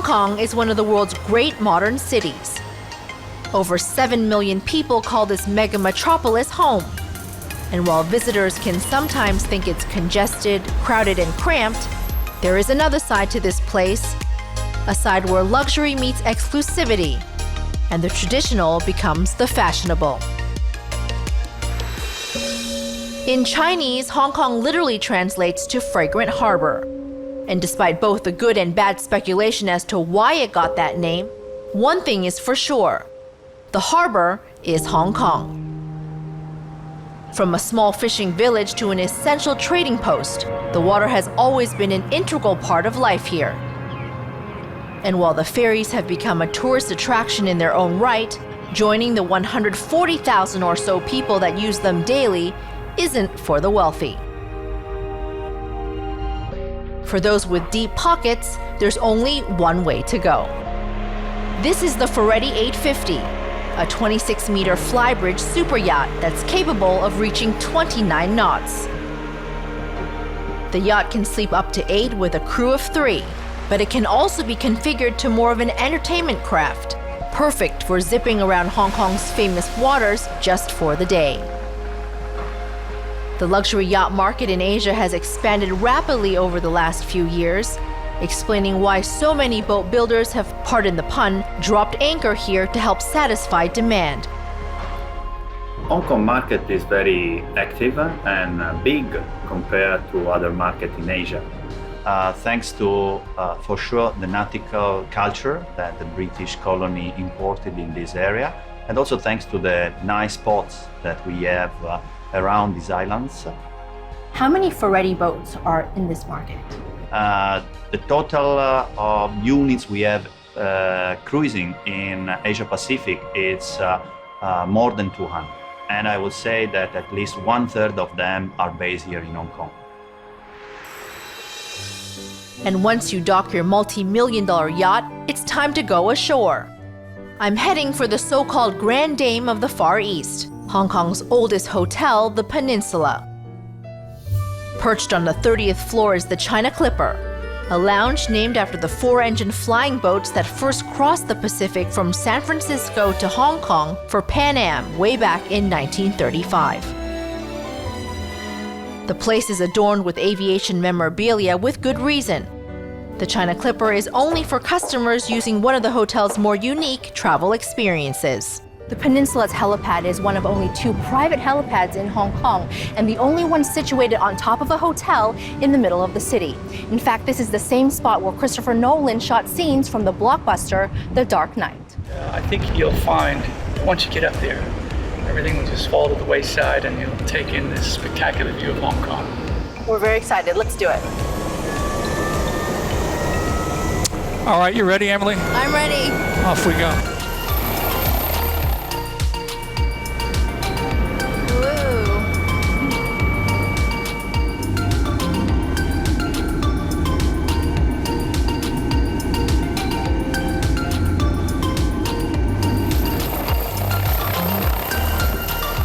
Kong is one of the world's great modern cities. Over 7 million people call this mega metropolis home. And while visitors can sometimes think it's congested, crowded, and cramped, there is another side to this place, a side where luxury meets exclusivity, and the traditional becomes the fashionable. In Chinese, Hong Kong literally translates to fragrant harbor. And despite both the good and bad speculation as to why it got that name, one thing is for sure: the harbor is Hong Kong. From a small fishing village to an essential trading post, the water has always been an integral part of life here. And while the ferries have become a tourist attraction in their own right, joining the 140,000 or so people that use them daily isn't for the wealthy. For those with deep pockets, there's only one way to go. This is the Ferretti 850, a 26-meter flybridge super yacht that's capable of reaching 29 knots. The yacht can sleep up to 8 with a crew of 3, but it can also be configured to more of an entertainment craft, perfect for zipping around Hong Kong's famous waters just for the day. The luxury yacht market in Asia has expanded rapidly over the last few years, explaining why so many boat builders have, pardon the pun, dropped anchor here to help satisfy demand. Hong Kong market is very active and big compared to other markets in Asia. Thanks to, for sure, the nautical culture that the British colony imported in this area, and also thanks to the nice spots that we have around these islands. How many Ferretti boats are in this market? The total of units we have cruising in Asia Pacific is more than 200. And I would say that at least 1/3 of them are based here in Hong Kong. And once you dock your multi-million-dollar yacht, it's time to go ashore. I'm heading for the so-called Grand Dame of the Far East, Hong Kong's oldest hotel, the Peninsula. Perched on the 30th floor is the China Clipper, a lounge named after the 4-engine flying boats that first crossed the Pacific from San Francisco to Hong Kong for Pan Am way back in 1935. The place is adorned with aviation memorabilia with good reason. The China Clipper is only for customers using one of the hotel's more unique travel experiences. The Peninsula's helipad is one of only 2 private helipads in Hong Kong, and the only one situated on top of a hotel in the middle of the city. In fact, this is the same spot where Christopher Nolan shot scenes from the blockbuster The Dark Knight. I think you'll find, once you get up there, everything will just fall to the wayside and you'll take in this spectacular view of Hong Kong. We're very excited. Let's do it. All right, you ready, Emily? I'm ready. Off we go.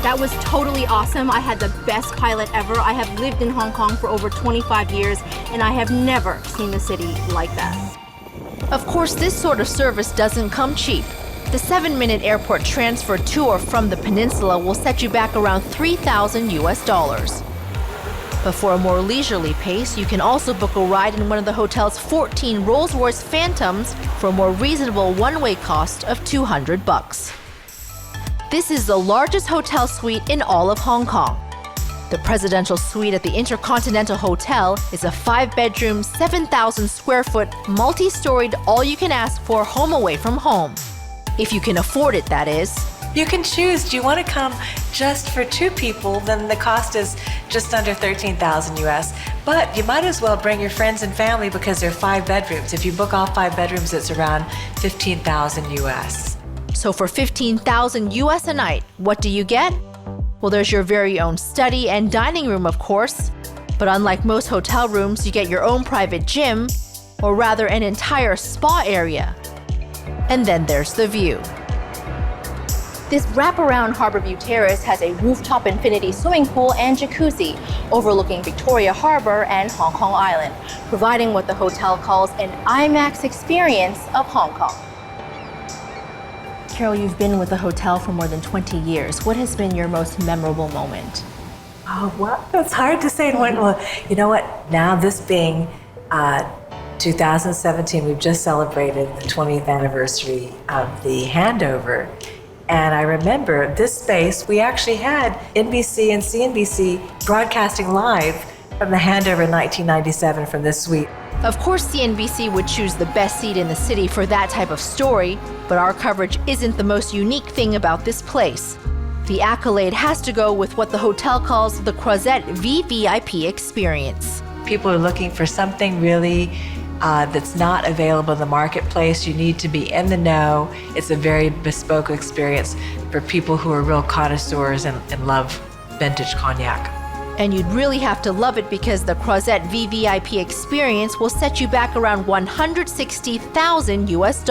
That was totally awesome. I had the best pilot ever. I have lived in Hong Kong for over 25 years, and I have never seen a city like that. Of course, this sort of service doesn't come cheap. The 7-minute airport transfer to or from the Peninsula will set you back around $3,000 US. But for a more leisurely pace, you can also book a ride in one of the hotel's 14 Rolls-Royce Phantoms for a more reasonable one-way cost of $200. This is the largest hotel suite in all of Hong Kong. The presidential suite at the Intercontinental Hotel is a 5-bedroom, 7,000 square foot, multi-storied, all-you-can-ask-for home away from home. If you can afford it, that is. You can choose. Do you want to come just for 2 people? Then the cost is just under $13,000 US. But you might as well bring your friends and family because they're 5 bedrooms. If you book all 5 bedrooms, it's around $15,000 US. So for $15,000 US a night, what do you get? Well, there's your very own study and dining room, of course. But unlike most hotel rooms, you get your own private gym, or rather an entire spa area. And then there's the view. This wraparound Harborview Terrace has a rooftop infinity swimming pool and jacuzzi overlooking Victoria Harbour and Hong Kong Island, providing what the hotel calls an IMAX experience of Hong Kong. Carol, you've been with the hotel for more than 20 years. What has been your most memorable moment? Oh, well, it's hard to say in one. Well, you know what? Now, this being 2017, we've just celebrated the 20th anniversary of the handover. And I remember this space, we actually had NBC and CNBC broadcasting live from the handover in 1997 from this suite. Of course, CNBC would choose the best seat in the city for that type of story, but our coverage isn't the most unique thing about this place. The accolade has to go with what the hotel calls the Crozet VVIP experience. People are looking for something really that's not available in the marketplace. You need to be in the know. It's a very bespoke experience for people who are real connoisseurs and love vintage cognac. And you'd really have to love it because the Crozet VVIP experience will set you back around $160,000 US.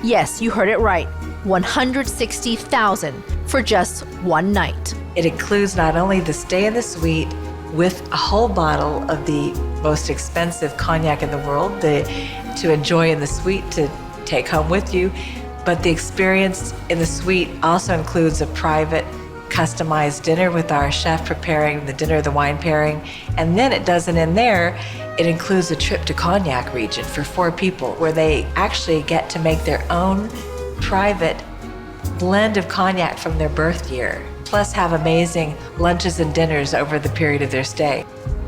Yes, you heard it right. $160,000 for just one night. It includes not only the stay in the suite with a whole bottle of the most expensive cognac in the world to enjoy in the suite to take home with you, but the experience in the suite also includes a private customized dinner with our chef preparing the dinner, the wine pairing, and then it doesn't end there. It includes a trip to Cognac region for 4 people where they actually get to make their own private blend of cognac from their birth year, plus have amazing lunches and dinners over the period of their stay.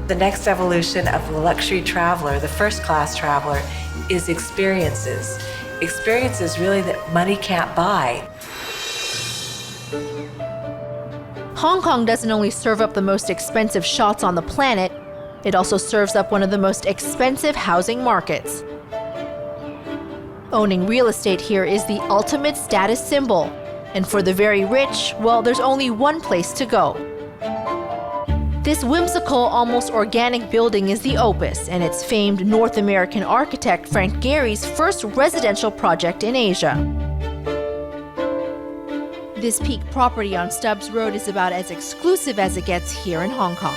The next evolution of the luxury traveler, the first class traveler, is experiences. Experiences really that money can't buy. Hong Kong doesn't only serve up the most expensive shots on the planet, it also serves up one of the most expensive housing markets. Owning real estate here is the ultimate status symbol, and for the very rich, well, there's only one place to go. This whimsical, almost organic building is the Opus, and it's famed North American architect Frank Gehry's first residential project in Asia. This peak property on Stubbs Road is about as exclusive as it gets here in Hong Kong.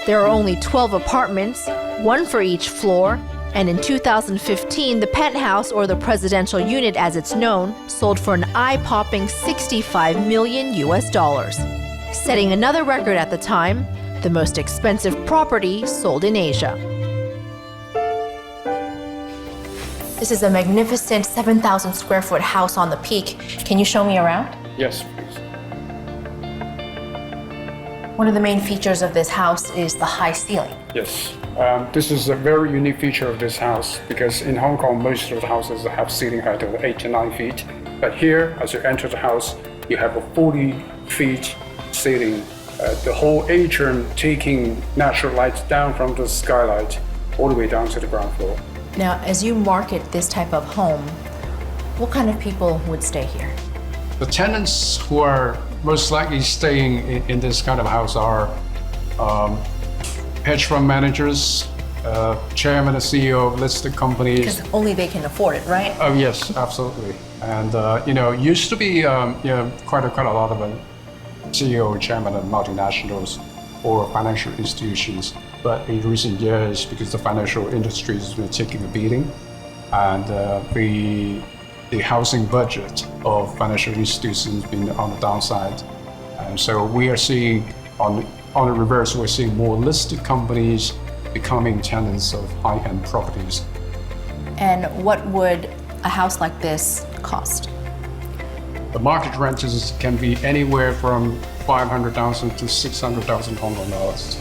There are only 12 apartments, 1 for each floor, and in 2015, the penthouse, or the presidential unit as it's known, sold for an eye-popping $65 million US, setting another record at the time, the most expensive property sold in Asia. This is a magnificent 7,000 square foot house on the peak. Can you show me around? Yes, please. One of the main features of this house is the high ceiling. Yes. This is a very unique feature of this house because in Hong Kong, most of the houses have ceiling height of 8 to 9 feet. But here, as you enter the house, you have a 40 feet ceiling. The whole atrium taking natural light down from the skylight all the way down to the ground floor. Now, as you market this type of home, what kind of people would stay here? The tenants who are most likely staying in this kind of house are hedge fund managers, chairman and CEO of listed companies. Because only they can afford it, right? Oh yes, absolutely. And used to be quite a lot of CEO, chairman of multinationals or financial institutions. But in recent years, because the financial industry has been taking a beating, and the housing budget of financial institutions has been on the downside, and so we are seeing on the reverse, we're seeing more listed companies becoming tenants of high-end properties. And what would a house like this cost? The market rents can be anywhere from 500,000 to 600,000 Hong Kong dollars.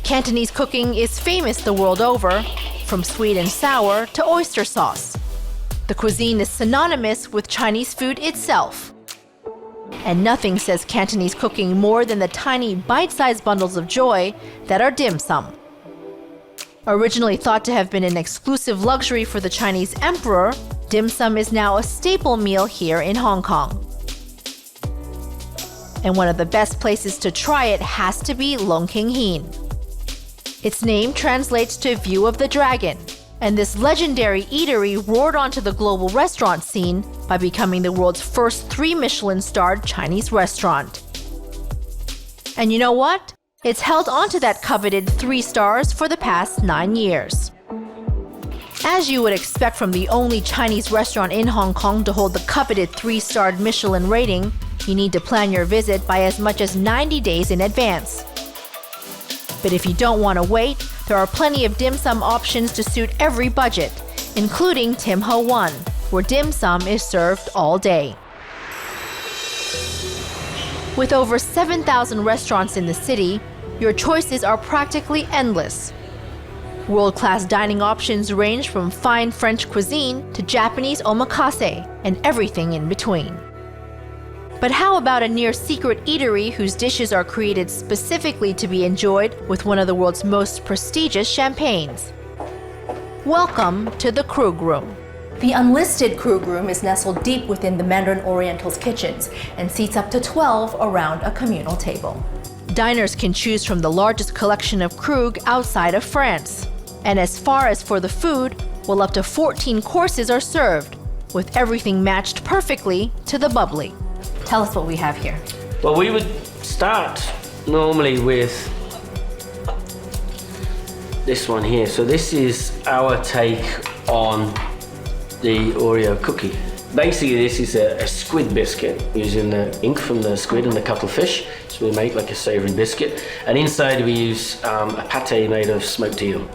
Cantonese cooking is famous the world over, from sweet and sour to oyster sauce. The cuisine is synonymous with Chinese food itself. And nothing says Cantonese cooking more than the tiny bite-sized bundles of joy that are dim sum. Originally thought to have been an exclusive luxury for the Chinese emperor, dim sum is now a staple meal here in Hong Kong. And one of the best places to try it has to be Long King Heen. Its name translates to view of the dragon, And this legendary eatery roared onto the global restaurant scene by becoming the world's first 3 Michelin-starred Chinese restaurant. And you know what? It's held onto that coveted 3 stars for the past 9 years. As you would expect from the only Chinese restaurant in Hong Kong to hold the coveted 3-starred Michelin rating, you need to plan your visit by as much as 90 days in advance. But if you don't want to wait, there are plenty of dim sum options to suit every budget, including Tim Ho Wan, where dim sum is served all day. With over 7,000 restaurants in the city, your choices are practically endless. World-class dining options range from fine French cuisine to Japanese omakase and everything in between. But how about a near-secret eatery whose dishes are created specifically to be enjoyed with one of the world's most prestigious champagnes? Welcome to the Krug Room. The unlisted Krug Room is nestled deep within the Mandarin Oriental's kitchens and seats up to 12 around a communal table. Diners can choose from the largest collection of Krug outside of France. And as far as for the food, well, up to 14 courses are served, with everything matched perfectly to the bubbly. Tell us what we have here. Well, we would start normally with this one here. So this is our take on the Oreo cookie. Basically, this is a squid biscuit using the ink from the squid and the cuttlefish. So we make like a savory biscuit. And inside we use a pate made of smoked eel.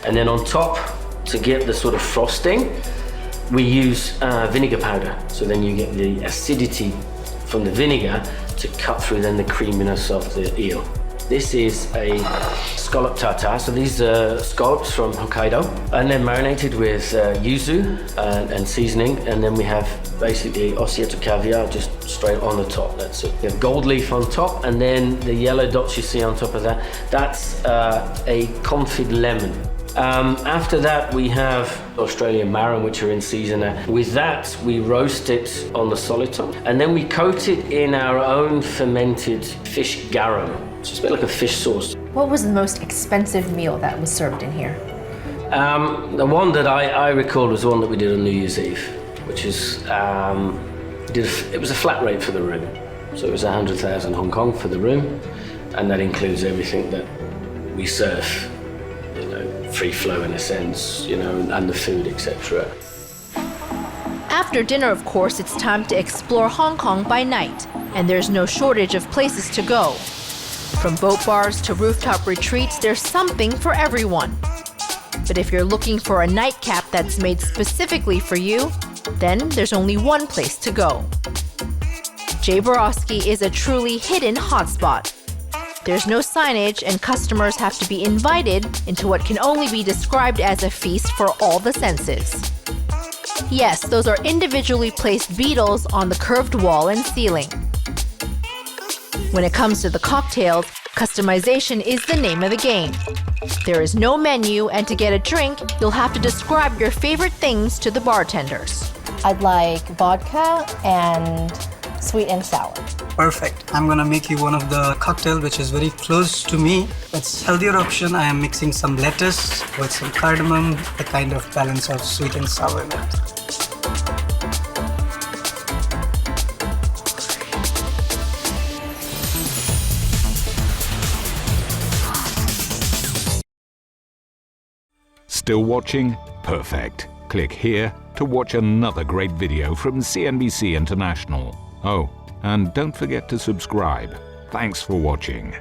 And then on top, to get the sort of frosting, we use vinegar powder. So then you get the acidity from the vinegar to cut through then the creaminess of the eel. This is a scallop tartare. So these are scallops from Hokkaido, and they're marinated with yuzu and seasoning. And then we have basically ossieto caviar just straight on the top. That's it. We have gold leaf on top, and then the yellow dots you see on top of that, that's a confit lemon. After that, we have Australian marron, which are in season. With that, we roast it on the soliton, and then we coat it in our own fermented fish garum. So it's a bit like a fish sauce. What was the most expensive meal that was served in here? The one that I recall was the one that we did on New Year's Eve, which is, it was a flat rate for the room. So it was 100,000 Hong Kong for the room, and that includes everything that we serve. Free flow in a sense, and the food, etc. After dinner, of course, it's time to explore Hong Kong by night, and there's no shortage of places to go. From boat bars to rooftop retreats, there's something for everyone. But if you're looking for a nightcap that's made specifically for you, then there's only one place to go. Barofsky is a truly hidden hotspot. There's no signage, and customers have to be invited into what can only be described as a feast for all the senses. Yes, those are individually placed beetles on the curved wall and ceiling. When it comes to the cocktails, customization is the name of the game. There is no menu, and to get a drink, you'll have to describe your favorite things to the bartenders. I'd like vodka and sweet and sour. Perfect. I'm gonna make you one of the cocktail which is very close to me. It's healthier option. I am mixing some lettuce with some cardamom, the kind of balance of sweet and sour in it. Still watching? Perfect. Click here to watch another great video from CNBC International. Oh, and don't forget to subscribe. Thanks for watching.